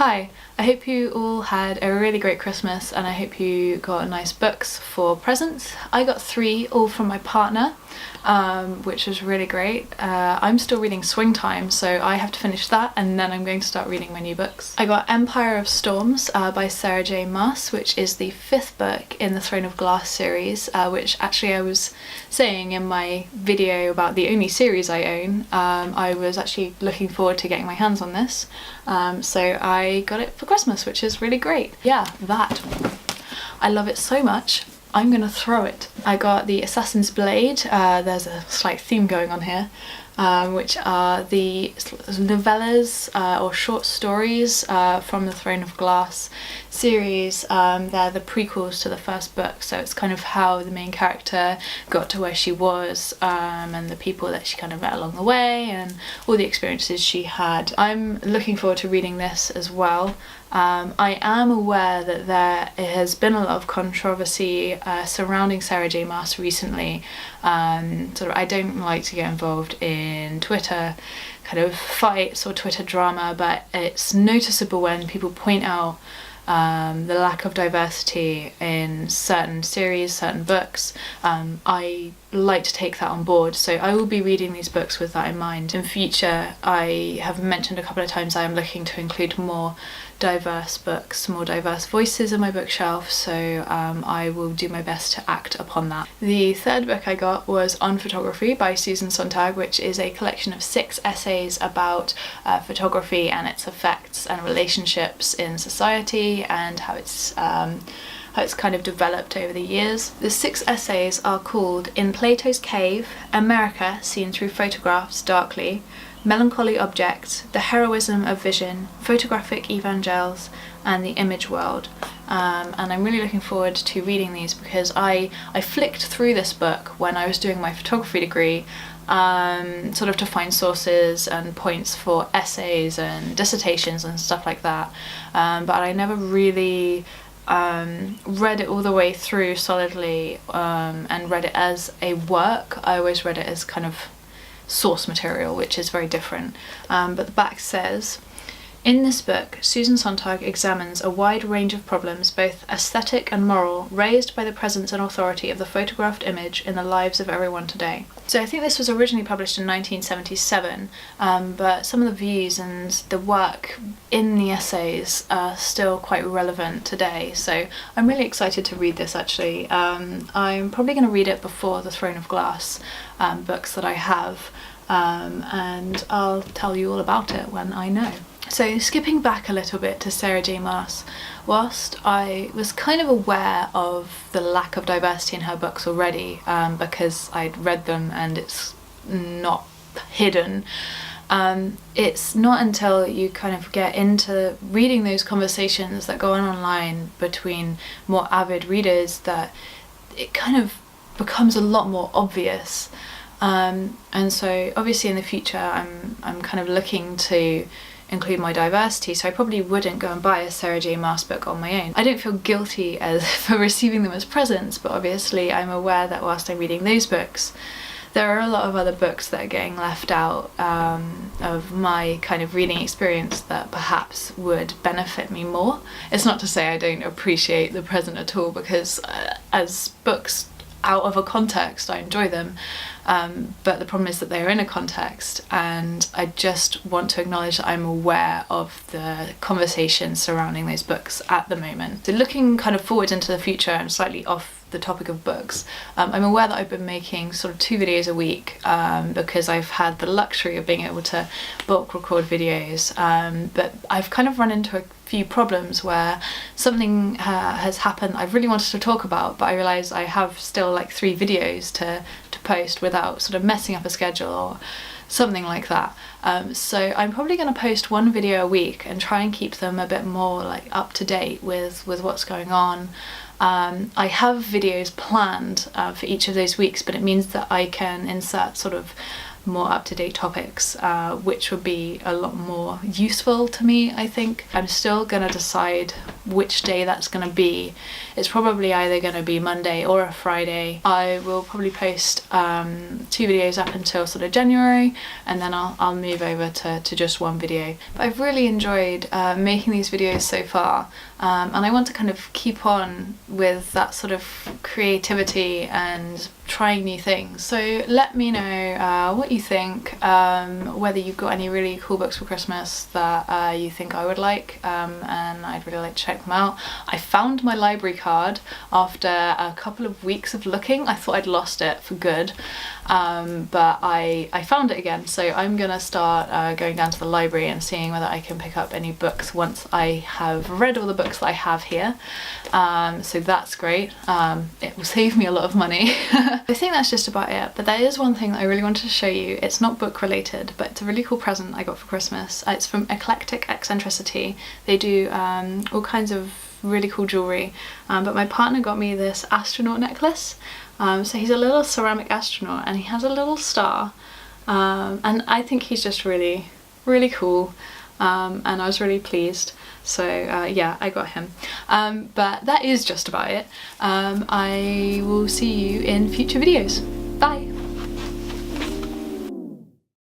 Hi, I hope you all had a really great Christmas and I hope you got nice books for presents. I got 3, all from my partner, which was really great. I'm still reading Swing Time, so I have to finish that and then I'm going to start reading my new books. I got Empire of Storms by Sarah J Maas, which is the 5th book in the Throne of Glass series, which actually I was saying in my video about the only series I own. I was actually looking forward to getting my hands on this, so I got it for Christmas, which is really great. Yeah, that. I love it so much, I'm gonna throw it. I got the Assassin's Blade, there's a slight theme going on here, which are the novellas or short stories from the Throne of Glass series. They're the prequels to the first book, so it's kind of how the main character got to where she was, and the people that she kind of met along the way and all the experiences she had. I'm looking forward to reading this as well. I am aware that there has been a lot of controversy surrounding Sarah J Maas recently. I don't like to get involved in Twitter kind of fights or Twitter drama, but it's noticeable when people point out the lack of diversity in certain series, certain books. I like to take that on board, so I will be reading these books with that in mind. In future, I have mentioned a couple of times I am looking to include more diverse books, more diverse voices in my bookshelf, so I will do my best to act upon that. The 3rd book I got was On Photography by Susan Sontag, which is a collection of 6 essays about photography and its effects and relationships in society and how it's kind of developed over the years. The 6 essays are called In Plato's Cave, America Seen Through Photographs Darkly, Melancholy Objects, The Heroism of Vision, Photographic Evangels, and The Image World. And I'm really looking forward to reading these because I flicked through this book when I was doing my photography degree, sort of to find sources and points for essays and dissertations and stuff like that, but I never really read it all the way through solidly and read it as a work. I always read it as kind of source material, which is very different. But the back says, in this book, Susan Sontag examines a wide range of problems, both aesthetic and moral, raised by the presence and authority of the photographed image in the lives of everyone today. So I think this was originally published in 1977, but some of the views and the work in the essays are still quite relevant today, so I'm really excited to read this actually. I'm probably going to read it before the Throne of Glass books that I have, and I'll tell you all about it when I know. So skipping back a little bit to Sarah J Maas, whilst I was kind of aware of the lack of diversity in her books already, because I'd read them and it's not hidden, it's not until you kind of get into reading those conversations that go on online between more avid readers that it kind of becomes a lot more obvious. And so obviously in the future I'm kind of looking to include my diversity, so I probably wouldn't go and buy a Sarah J Maas book on my own. I don't feel guilty for receiving them as presents, but obviously I'm aware that whilst I'm reading those books, there are a lot of other books that are getting left out of my kind of reading experience that perhaps would benefit me more. It's not to say I don't appreciate the present at all, because as books out of a context, I enjoy them, but the problem is that they're in a context, and I just want to acknowledge that I'm aware of the conversation surrounding those books at the moment. So looking kind of forward into the future and slightly off the topic of books, I'm aware that I've been making sort of 2 videos a week because I've had the luxury of being able to bulk record videos, but I've kind of run into a few problems where something has happened I've really wanted to talk about, but I realise I have still like 3 videos to post without sort of messing up a schedule or something like that. So I'm probably going to post 1 video a week and try and keep them a bit more like up to date with what's going on. I have videos planned for each of those weeks, but it means that I can insert sort of more up-to-date topics, which would be a lot more useful to me, I think. I'm still gonna decide which day that's going to be. It's probably either going to be Monday or a Friday. I will probably post 2 videos up until sort of January, and then I'll move over to just 1 video. But I've really enjoyed making these videos so far, and I want to kind of keep on with that sort of creativity and trying new things. So let me know what you think, whether you've got any really cool books for Christmas that you think I would like, and I'd really like to check them out. I found my library card after a couple of weeks of looking. I thought I'd lost it for good, but I found it again, so I'm gonna start going down to the library and seeing whether I can pick up any books once I have read all the books that I have here. So that's great. It will save me a lot of money. I think that's just about it, but there is one thing that I really wanted to show you. It's not book related, but it's a really cool present I got for Christmas. It's from Eclectic Eccentricity. They do all kinds of really cool jewellery, but my partner got me this astronaut necklace. So he's a little ceramic astronaut and he has a little star, and I think he's just really, really cool, and I was really pleased. So yeah, I got him. But that is just about it. I will see you in future videos.